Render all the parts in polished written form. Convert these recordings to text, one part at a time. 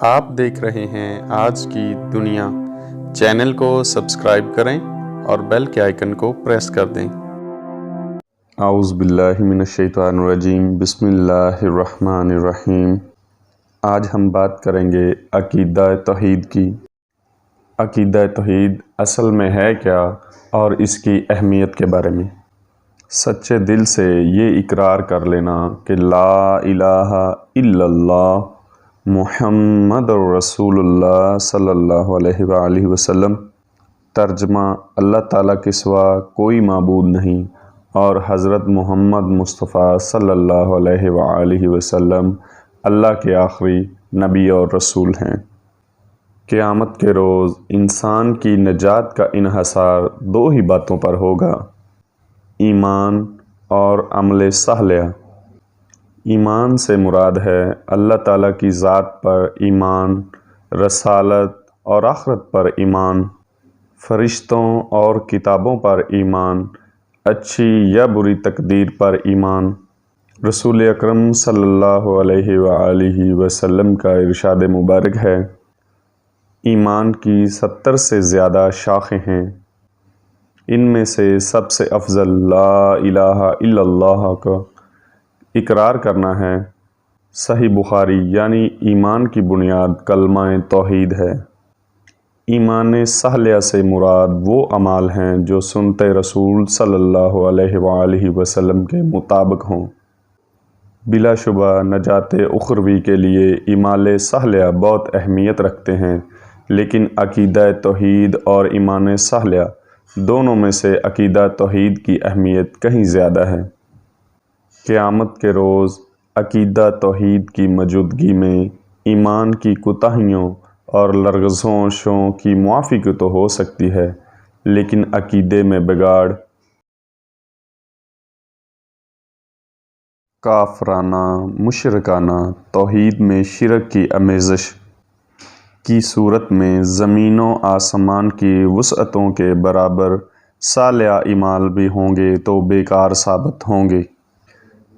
आप देख रहे हैं आज की दुनिया। चैनल को सब्सक्राइब करें और बेल के आइकन को प्रेस कर दें। आउज़ बिल्लाहि मिनश्शैतानिर्रजीम, बिस्मिल्लाहिर्रहमानिर्रहीम। आज हम बात करेंगे अक़ीदा तौहीद की। अक़ीदा तौहीद असल में है क्या और इसकी अहमियत के बारे में। सच्चे दिल से ये इकरार कर लेना कि ला इलाहा इल्लल्लाह मुहम्मद रसूलुल्लाह सल्लल्लाहु अलैहि वसल्लम, तर्जमा अल्लाह ताला के सिवा कोई माबूद नहीं और हज़रत मोहम्मद मुस्तफ़ा सल्लल्लाहु अलैहि वसल्लम अल्लाह के आखिरी नबी और रसूल हैं। क़यामत के रोज़ इंसान की नजात का इन्हसार दो ही बातों पर होगा, ईमान और अमल सालिह। ईमान से मुराद है अल्लाह ताला की ज़ात पर ईमान, रसालत और आखिरत पर ईमान, फ़रिश्तों और किताबों पर ईमान, अच्छी या बुरी तकदीर पर ईमान। रसूल अकरम सल्लल्लाहु अलैहि वसल्लम का इरशाद मुबारक है, ईमान की 70 से ज़्यादा शाखें हैं, इनमें से सबसे अफजल ला इलाहा इल्लल्लाह का इकरार करना है। सही बुखारी यानी ईमान की बुनियाद कलमा तौहीद है। ईमान सालिह से मुराद वो अमाल हैं जो सुन्नत रसूल सल्लल्लाहु अलैहि वसल्लम के मुताबिक हों। बिलाशुबा नजात उखरवी के लिए ईमान सालिह बहुत अहमियत रखते हैं, लेकिन अक़ीदा तौहीद और ईमान सालिह दोनों में से अक़ीदा तौहीद की अहमियत कहीं ज़्यादा है। क़यामत के रोज़ अक़ीदा तौहीद की मौजूदगी में ईमान की कोताहियों और लर्ज़शों की मुआफ़ी तो हो सकती है, लेकिन अक़ीदे में बिगाड़, काफराना मुशरकाना तौहीद में शिरक की आमेज़श की सूरत में ज़मीनों आसमान की वुसअतों के बराबर सालिह ईमाल भी होंगे तो बेकार साबित होंगे।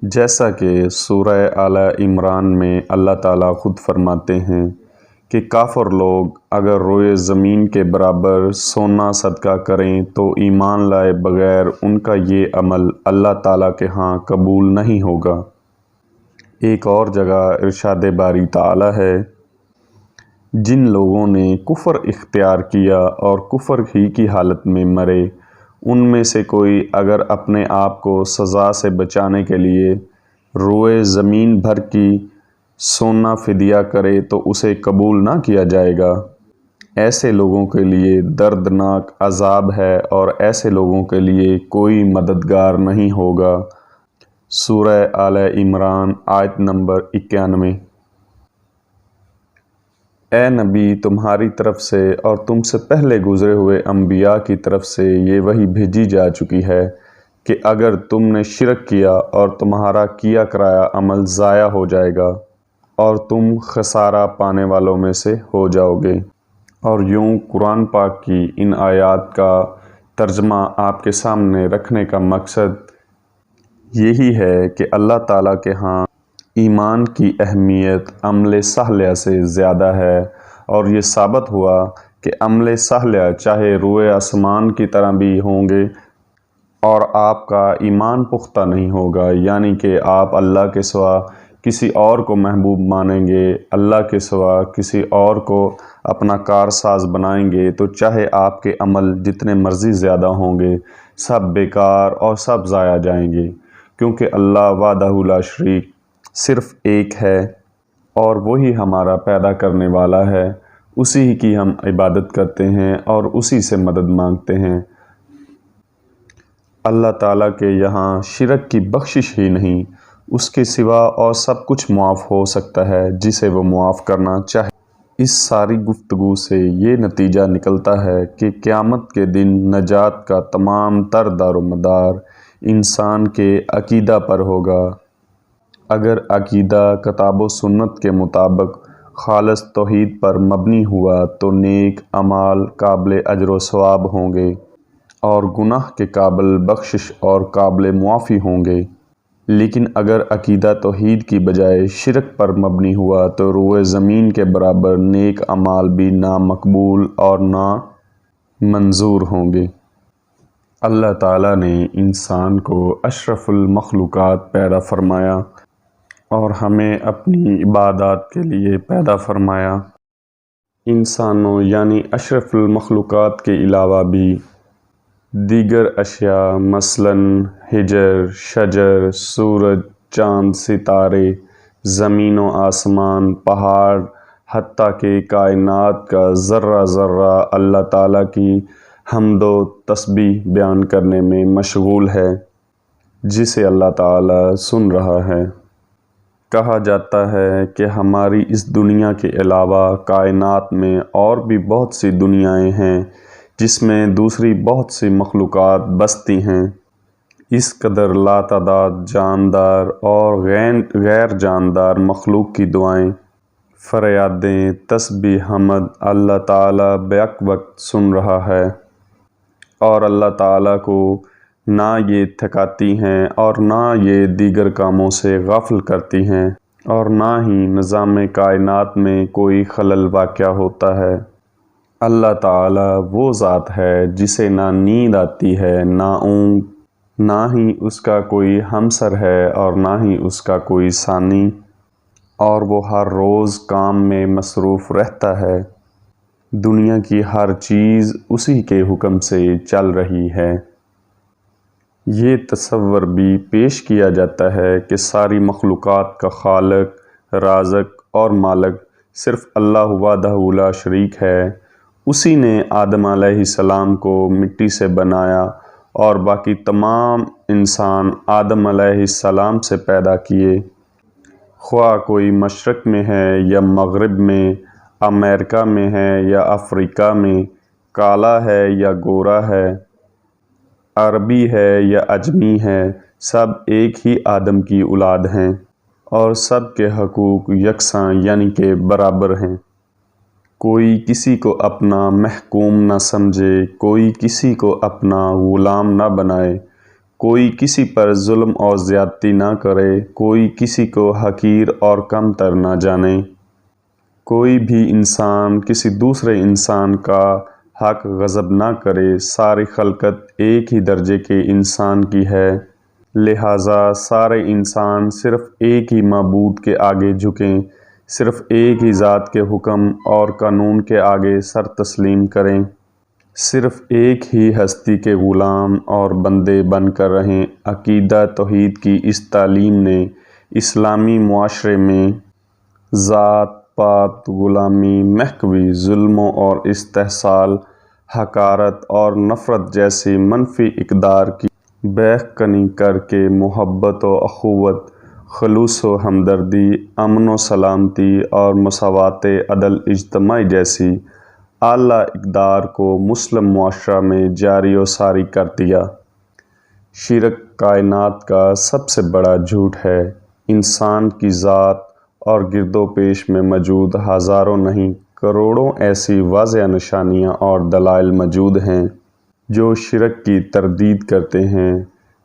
जैसा कि सूरह आला इमरान में अल्लाह ताला ख़ुद फरमाते हैं कि काफ़िर लोग अगर रोए ज़मीन के बराबर सोना सदका करें तो ईमान लाए बग़ैर उनका ये अमल अल्लाह ताला के यहाँ कबूल नहीं होगा। एक और जगह इरशाद बारी ताला है, जिन लोगों ने कुफ़र इख्तियार किया और कुफ़र ही की हालत में मरे, उनमें से कोई अगर अपने आप को सज़ा से बचाने के लिए रोए ज़मीन भर की सोना फ़िदिया करे तो उसे कबूल ना किया जाएगा। ऐसे लोगों के लिए दर्दनाक अज़ाब है और ऐसे लोगों के लिए कोई मददगार नहीं होगा। सूरह आले इमरान आयत नंबर 91। ए नबी, तुम्हारी तरफ से और तुमसे पहले गुज़रे हुए अम्बिया की तरफ से ये वही भेजी जा चुकी है कि अगर तुमने शिरक किया और तुम्हारा किया कराया अमल ज़ाया हो जाएगा और तुम खसारा पाने वालों में से हो जाओगे। और यूँ कुरान पाक की इन आयात का तर्जमा आपके सामने रखने का मकसद यही है कि अल्लाह ताला के यहाँ ईमान की अहमियत अमल सालिह से ज़्यादा है, और ये साबित हुआ कि अमल सालिह चाहे रूए आसमान की तरह भी होंगे और आपका ईमान पुख्ता नहीं होगा, यानी कि आप अल्लाह के सिवा किसी और को महबूब मानेंगे, अल्लाह के सिवा किसी और को अपना कारसाज बनाएंगे, तो चाहे आपके अमल जितने मर्ज़ी ज़्यादा होंगे सब बेकार और सब ज़ाया जाएंगे, क्योंकि अल्लाह वहदहू ला शरीक सिर्फ़ एक है और वही हमारा पैदा करने वाला है। उसी की हम इबादत करते हैं और उसी से मदद मांगते हैं। अल्लाह ताला के यहाँ शिरक की बख्शिश ही नहीं, उसके सिवा और सब कुछ मुआफ़ हो सकता है जिसे वो मुआफ़ करना चाहे। इस सारी गुफ्तगू से ये नतीजा निकलता है कि क़यामत के दिन नजात का तमाम तर दारोमदार इंसान के अक़ीदा पर होगा। अगर अक़ीदा किताब व सुन्नत के मुताबिक खालिस तौहीद पर मबनी हुआ तो नेक अमाल काबिल अजर व सवाब होंगे और गुनाह के काबिल बख्शिश और काबिल मुआफ़ी होंगे। لیکن اگر عقیدہ توحید کی بجائے شرک پر مبنی ہوا تو روئے زمین کے برابر نیک اعمال بھی نہ مقبول اور نہ منظور ہوں گے۔ اللہ تعالیٰ نے انسان کو اشرف المخلوقات پیدا فرمایا اور ہمیں اپنی عبادات کے لیے پیدا فرمایا۔ انسانوں یعنی اشرف المخلوقات کے علاوہ بھی دیگر اشیاء مثلاً حجر، شجر، سورج، چاند، ستارے، زمین و آسمان، پہاڑ، حتیٰ کہ کائنات کا ذرہ ذرہ اللہ تعالیٰ کی حمد و تسبیح بیان کرنے میں مشغول ہے، جسے اللہ تعالیٰ سن رہا ہے۔ کہا جاتا ہے کہ ہماری اس دنیا کے علاوہ کائنات میں اور بھی بہت سی دنیایں ہیں جس میں دوسری بہت سی مخلوقات بستی ہیں۔ اس قدر لاتعداد جاندار اور غیر جاندار مخلوق کی دعائیں، فریادیں، تسبیح، حمد اللہ تعالیٰ بیک وقت سن رہا ہے، اور اللہ تعالیٰ کو نہ یہ تھکاتی ہیں اور نہ یہ دیگر کاموں سے غافل کرتی ہیں، اور نہ ہی نظام کائنات میں کوئی خلل واقع ہوتا ہے۔ اللہ تعالیٰ وہ ذات ہے جسے نہ نیند آتی ہے نہ اونگ، نہ ہی اس کا کوئی ہمسر ہے اور نہ ہی اس کا کوئی ثانی، اور وہ ہر روز کام میں مصروف رہتا ہے۔ دنیا کی ہر چیز اسی کے حکم سے چل رہی ہے۔ یہ تصور بھی پیش کیا جاتا ہے کہ ساری مخلوقات کا خالق، رازق اور مالک صرف اللہ وحدہ لا شریک ہے۔ اسی نے آدم علیہ السلام کو مٹی سے بنایا اور باقی تمام انسان آدم علیہ السلام سے پیدا کیے، خواہ کوئی مشرق میں ہے یا مغرب میں، امریکہ میں ہے یا افریقہ میں، کالا ہے یا گورا ہے، عربی ہے یا اجمی ہے، سب ایک ہی آدم کی اولاد ہیں، اور سب کے حقوق یکساں یعنی کہ برابر ہیں۔ کوئی کسی کو اپنا محکوم نہ سمجھے، کوئی کسی کو اپنا غلام نہ بنائے، کوئی کسی پر ظلم اور زیادتی نہ کرے، کوئی کسی کو حقیر اور کم تر نہ جانے، کوئی بھی انسان کسی دوسرے انسان کا حق غصب نہ کرے۔ ساری خلقت ایک ہی درجے کے انسان کی ہے، لہٰذا سارے انسان صرف ایک ہی معبود کے آگے جھکیں، صرف ایک ہی ذات کے حکم اور قانون کے آگے سر تسلیم کریں، صرف ایک ہی ہستی کے غلام اور بندے بن کر رہیں۔ عقیدہ توحید کی اس تعلیم نے اسلامی معاشرے میں ذات پات، غلامی، محوی، ظلموں اور استحصال، حقارت اور نفرت جیسی منفی اقدار کی بیخ کنی کر کے محبت و اخوت، خلوص و ہمدردی، امن و سلامتی اور مساوات عدل اجتماعی جیسی اعلیٰ اقدار کو مسلم معاشرہ میں جاری و ساری کر دیا۔ شرک کائنات کا سب سے بڑا جھوٹ ہے۔ انسان کی ذات اور گرد و پیش میں موجود ہزاروں نہیں کروڑوں ایسی واضح نشانیاں اور دلائل موجود ہیں جو شرک کی تردید کرتے ہیں۔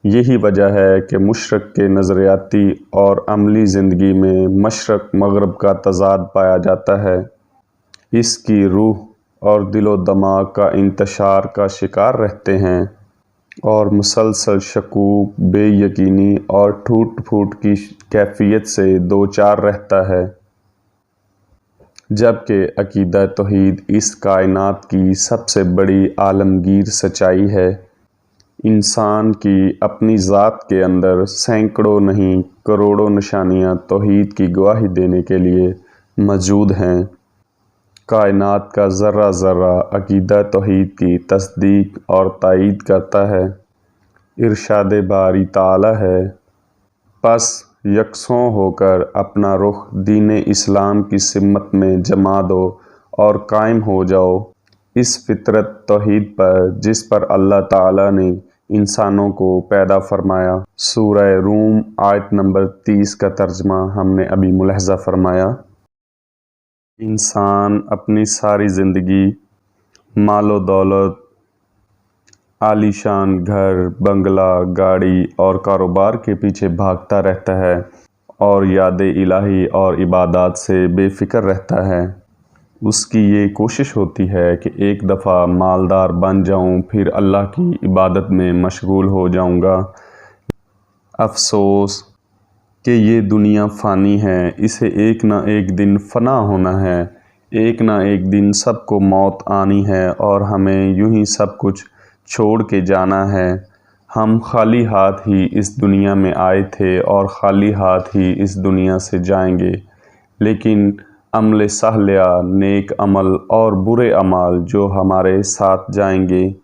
یہی وجہ ہے کہ مشرک کے نظریاتی اور عملی زندگی میں مشرق مغرب کا تضاد پایا جاتا ہے۔ اس کی روح اور دل و دماغ کا انتشار کا شکار رہتے ہیں اور مسلسل شکوک، بے یقینی اور ٹوٹ پھوٹ کی کیفیت سے دوچار رہتا ہے، جبکہ عقیدہ توحید اس کائنات کی سب سے بڑی عالمگیر سچائی ہے۔ انسان کی اپنی ذات کے اندر سینکڑوں نہیں کروڑوں نشانیاں توحید کی گواہی دینے کے لیے موجود ہیں۔ کائنات کا ذرہ ذرہ عقیدہ توحید کی تصدیق اور تائید کرتا ہے۔ ارشاد باری تعالیٰ ہے، پس یکساں ہو کر اپنا رخ دین اسلام کی سمت میں جما دو اور قائم ہو جاؤ اس فطرت توحید پر جس پر اللہ تعالیٰ نے انسانوں کو پیدا فرمایا۔ سورہ روم آیت نمبر 30 کا ترجمہ ہم نے ابھی ملاحظہ فرمایا۔ انسان اپنی ساری زندگی مال و دولت، आलीशान घर, बंगला, गाड़ी और कारोबार के पीछे भागता रहता है और याद इलाही और इबादत से बेफ़िक्र रहता है। उसकी ये कोशिश होती है कि एक दफ़ा मालदार बन जाऊं, फिर अल्लाह की इबादत में मशगूल हो जाऊंगा। अफ़सोस कि ये दुनिया फ़ानी है, इसे एक ना एक दिन फ़ना होना है। एक ना एक दिन सबको मौत आनी है और हमें यूं ही सब कुछ छोड़ के जाना है। हम खाली हाथ ही इस दुनिया में आए थे और खाली हाथ ही इस दुनिया से जाएंगे। लेकिन अमल सालिया, नेक अमल और बुरे अमाल जो हमारे साथ जाएंगे,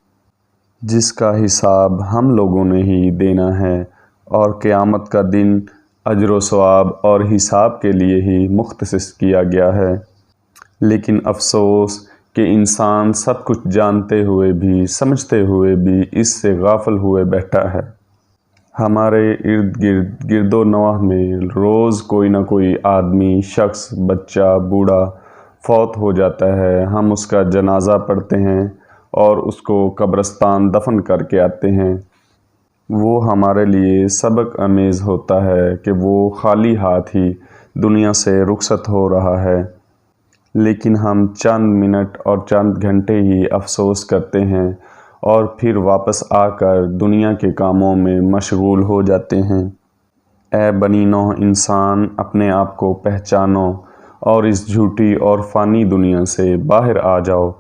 जिसका हिसाब हम लोगों ने ही देना है और क़यामत का दिन अजर व सवाब और हिसाब के लिए ही मुख्तसिस किया गया है। लेकिन अफ़सोस कि इंसान सब कुछ जानते हुए भी, समझते हुए भी इससे गाफिल हुए बैठा है। हमारे इर्द गिर्द गिरदो नवाह में रोज़ कोई ना कोई आदमी, शख्स, बच्चा, बूढ़ा फौत हो जाता है। हम उसका जनाजा पढ़ते हैं और उसको कब्रिस्तान दफन करके आते हैं। वो हमारे लिए सबक आमेज़ होता है कि वो खाली हाथ ही दुनिया से रुखसत हो रहा है। लेकिन हम चंद मिनट और चंद घंटे ही अफसोस करते हैं और फिर वापस आकर दुनिया के कामों में मशगूल हो जाते हैं। ए बनी नौह इंसान, अपने आप को पहचानो और इस झूठी और फ़ानी दुनिया से बाहर आ जाओ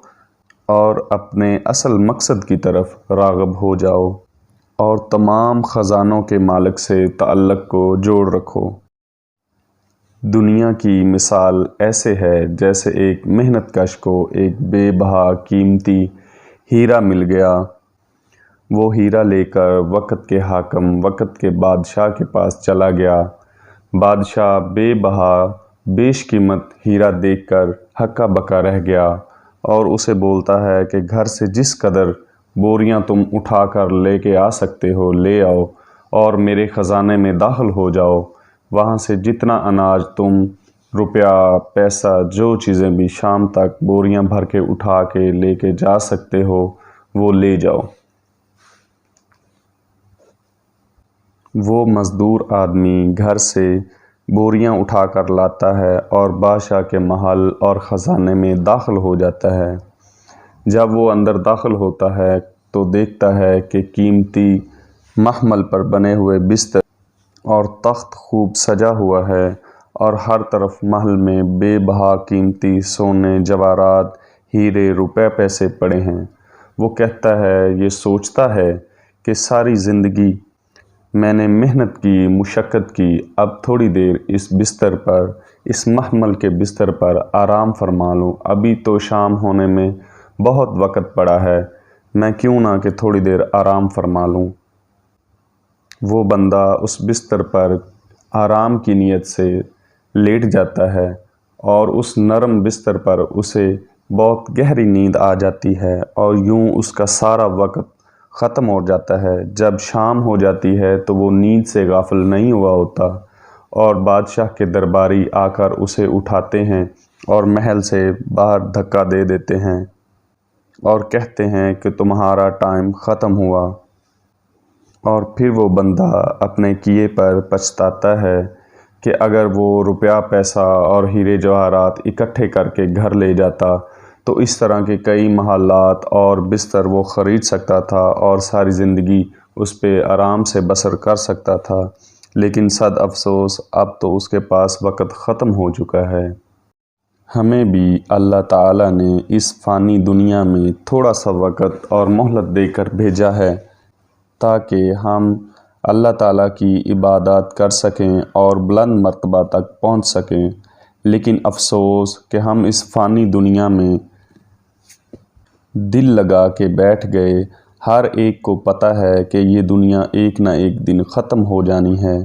और अपने असल मकसद की तरफ राग़िब हो जाओ और तमाम ख़ज़ानों के मालिक से ताल्लुक़ को जोड़ रखो। दुनिया की मिसाल ऐसे है जैसे एक मेहनत कश को एक बेबहा कीमती हीरा मिल गया। वो हीरा लेकर वक़्त के हाकम, वक़्त के बादशाह के पास चला गया। बादशाह बेबहा बेशकीमत हीरा देखकर हक्का बक्का रह गया और उसे बोलता है कि घर से जिस कदर बोरियां तुम उठा कर लेके आ सकते हो ले आओ और मेरे ख़जाने में दाखिल हो जाओ। वहाँ से जितना अनाज तुम, रुपया, पैसा, जो चीज़ें भी शाम तक बोरियां भर के उठा के लेके जा सकते हो वो ले जाओ। वो मज़दूर आदमी घर से बोरियां उठा कर लाता है और बादशाह के महल और ख़जाने में दाखिल हो जाता है। जब वो अंदर दाखिल होता है तो देखता है कि कीमती महमल पर बने हुए बिस्तर और तख्त खूब सजा हुआ है और हर तरफ महल में बेबहा कीमती सोने, जवाहरात, हीरे, रुपए, पैसे पड़े हैं। वो कहता है, ये सोचता है कि सारी ज़िंदगी मैंने मेहनत की, मुशक्क़त की, अब थोड़ी देर इस बिस्तर पर, इस महमल के बिस्तर पर आराम फरमा लूँ। अभी तो शाम होने में बहुत वक़्त पड़ा है, मैं क्यों ना कि थोड़ी देर आराम फरमा लूँ। वो बंदा उस बिस्तर पर आराम की नीयत से लेट जाता है और उस नरम बिस्तर पर उसे बहुत गहरी नींद आ जाती है और यूं उसका सारा वक़्त ख़त्म हो जाता है। जब शाम हो जाती है तो वो नींद से गाफिल नहीं हुआ होता और बादशाह के दरबारी आकर उसे उठाते हैं और महल से बाहर धक्का दे देते हैं और कहते हैं कि तुम्हारा टाइम ख़त्म हुआ। और फिर वो बंदा अपने किए पर पछताता है कि अगर वो रुपया, पैसा और हीरे जवाहरात इकट्ठे करके घर ले जाता तो इस तरह के कई महलात और बिस्तर वो ख़रीद सकता था और सारी ज़िंदगी उस पे आराम से बसर कर सकता था। लेकिन सद अफ़सोस अब तो उसके पास वक़्त ख़त्म हो चुका है। हमें भी अल्लाह ताला ने इस फ़ानी दुनिया में थोड़ा सा वक़्त और मोहलत देकर भेजा है ताकि हम अल्लाह ताला की इबादत कर सकें और बुलंद मर्तबा तक पहुंच सकें। लेकिन अफ़सोस कि हम इस फ़ानी दुनिया में दिल लगा के बैठ गए। हर एक को पता है कि ये दुनिया एक ना एक दिन ख़त्म हो जानी है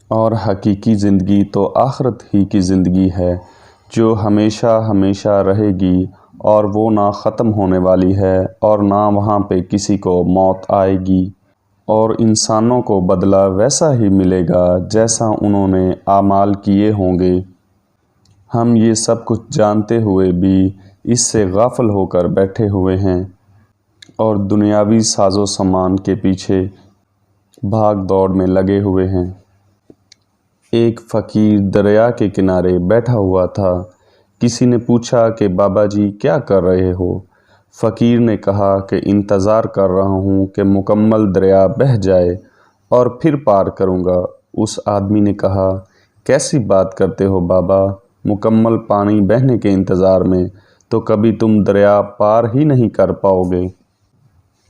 और हकीकी ज़िंदगी तो आखिरत ही की ज़िंदगी है जो हमेशा हमेशा रहेगी और वो ना ख़त्म होने वाली है और ना वहाँ पे किसी को मौत आएगी और इंसानों को बदला वैसा ही मिलेगा जैसा उन्होंने आमाल किए होंगे। हम ये सब कुछ जानते हुए भी इससे गाफिल होकर बैठे हुए हैं اور دنیاوی ساز و سامان کے پیچھے بھاگ دوڑ میں لگے ہوئے ہیں۔ ایک فقیر دریا کے کنارے بیٹھا ہوا تھا۔ کسی نے پوچھا کہ بابا جی کیا کر رہے ہو؟ فقیر نے کہا کہ انتظار کر رہا ہوں کہ مکمل دریا بہہ جائے اور پھر پار کروں گا۔ اس آدمی نے کہا، کیسی بات کرتے ہو بابا، مکمل پانی بہنے کے انتظار میں تو کبھی تم دریا پار ہی نہیں کر پاؤ گے۔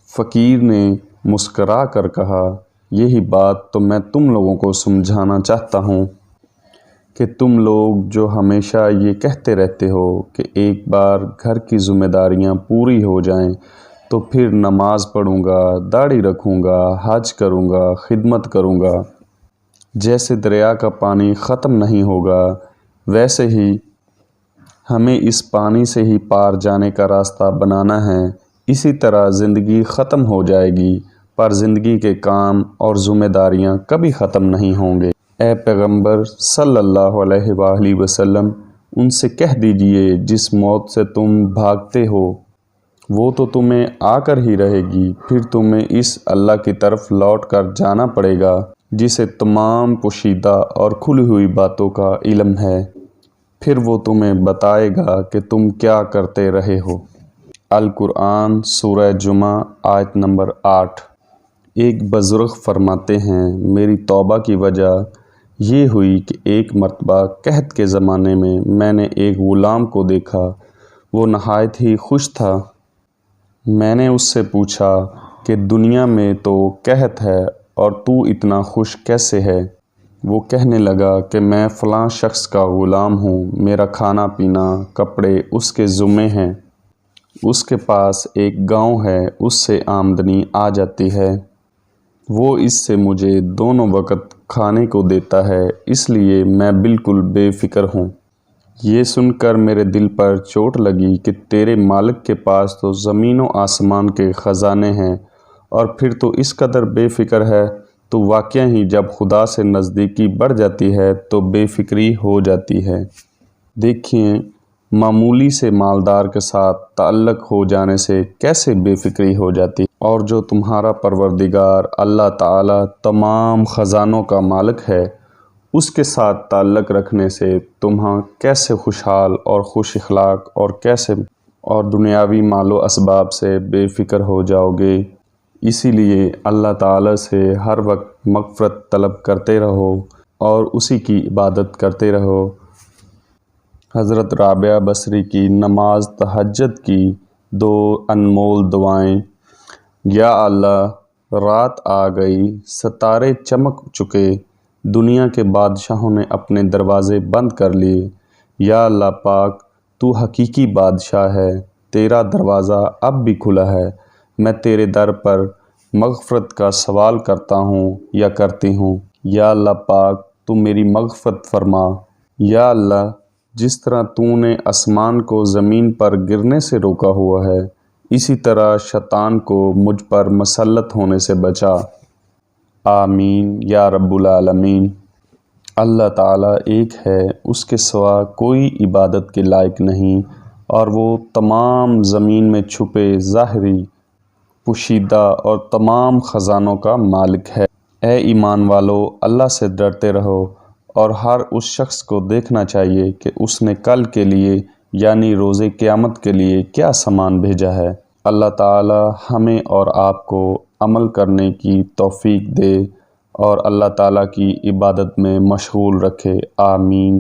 فقیر نے مسکرا کر کہا، یہی بات تو میں تم لوگوں کو سمجھانا چاہتا ہوں کہ تم لوگ جو ہمیشہ یہ کہتے رہتے ہو کہ ایک بار گھر کی ذمہ داریاں پوری ہو جائیں تو پھر نماز پڑھوں گا، داڑھی رکھوں گا، حج کروں گا، خدمت کروں گا، جیسے دریا کا پانی ختم نہیں ہوگا ویسے ہی ہمیں اس پانی سے ہی پار جانے کا راستہ بنانا ہے۔ اسی طرح زندگی ختم ہو جائے گی پر زندگی کے کام اور ذمہ داریاں کبھی ختم نہیں ہوں گے۔ اے پیغمبر صلی اللہ علیہ وآلہ وسلم، ان سے کہہ دیجئے جس موت سے تم بھاگتے ہو وہ تو تمہیں آ کر ہی رہے گی، پھر تمہیں اس اللہ کی طرف لوٹ کر جانا پڑے گا جسے تمام پوشیدہ اور کھلی ہوئی باتوں کا علم ہے، پھر وہ تمہیں بتائے گا کہ تم کیا کرتے رہے ہو۔ القرآن سورہ جمعہ آیت نمبر 8۔ ایک بزرگ فرماتے ہیں، میری توبہ کی وجہ یہ ہوئی کہ ایک مرتبہ قحط کے زمانے میں میں نے ایک غلام کو دیکھا، وہ نہایت ہی خوش تھا۔ میں نے اس سے پوچھا کہ دنیا میں تو قحط ہے اور تو اتنا خوش کیسے ہے؟ وہ کہنے لگا کہ میں فلاں شخص کا غلام ہوں، میرا کھانا پینا، کپڑے اس کے ذمے ہیں، اس کے پاس ایک گاؤں ہے، اس سے آمدنی آ جاتی ہے، وہ اس سے مجھے دونوں وقت کھانے کو دیتا ہے، اس لیے میں بالکل بے فکر ہوں۔ یہ سن کر میرے دل پر چوٹ لگی کہ تیرے مالک کے پاس تو زمین و آسمان کے خزانے ہیں اور پھر تو اس قدر بے فکر ہے۔ تو واقعہ ہی جب خدا سے نزدیکی بڑھ جاتی ہے تو بے فکری ہو جاتی ہے۔ دیکھیں، معمولی سے مالدار کے ساتھ تعلق ہو جانے سے کیسے بے فکری ہو جاتی ہے، اور جو تمہارا پروردگار اللہ تعالیٰ تمام خزانوں کا مالک ہے، اس کے ساتھ تعلق رکھنے سے تمہاں کیسے خوشحال اور خوش اخلاق اور دنیاوی مال و اسباب سے بے فکر ہو جاؤ گے۔ اسی لیے اللہ تعالیٰ سے ہر وقت مغفرت طلب کرتے رہو اور اسی کی عبادت کرتے رہو۔ حضرت رابعہ بصری کی نماز تہجد کی 2 انمول دعائیں۔ یا اللہ، رات آ گئی، ستارے چمک چکے، دنیا کے بادشاہوں نے اپنے دروازے بند کر لیے۔ یا اللہ پاک، تو حقیقی بادشاہ ہے، تیرا دروازہ اب بھی کھلا ہے، میں تیرے در پر مغفرت کا سوال کرتا ہوں یا کرتی ہوں۔ یا اللہ پاک، تو میری مغفرت فرما۔ یا اللہ، جس طرح تو نے آسمان کو زمین پر گرنے سے روکا ہوا ہے، اسی طرح شیطان کو مجھ پر مسلط ہونے سے بچا۔ آمین یا رب العالمین۔ اللہ تعالیٰ ایک ہے، اس کے سوا کوئی عبادت کے لائق نہیں، اور وہ تمام زمین میں چھپے، ظاہری، پوشیدہ اور تمام خزانوں کا مالک ہے۔ اے ایمان والو، اللہ سے ڈرتے رہو اور ہر اس شخص کو دیکھنا چاہیے کہ اس نے کل کے لیے یعنی روز قیامت کے لیے کیا سامان بھیجا ہے۔ اللہ تعالی ہمیں اور آپ کو عمل کرنے کی توفیق دے اور اللہ تعالیٰ کی عبادت میں مشغول رکھے۔ آمین۔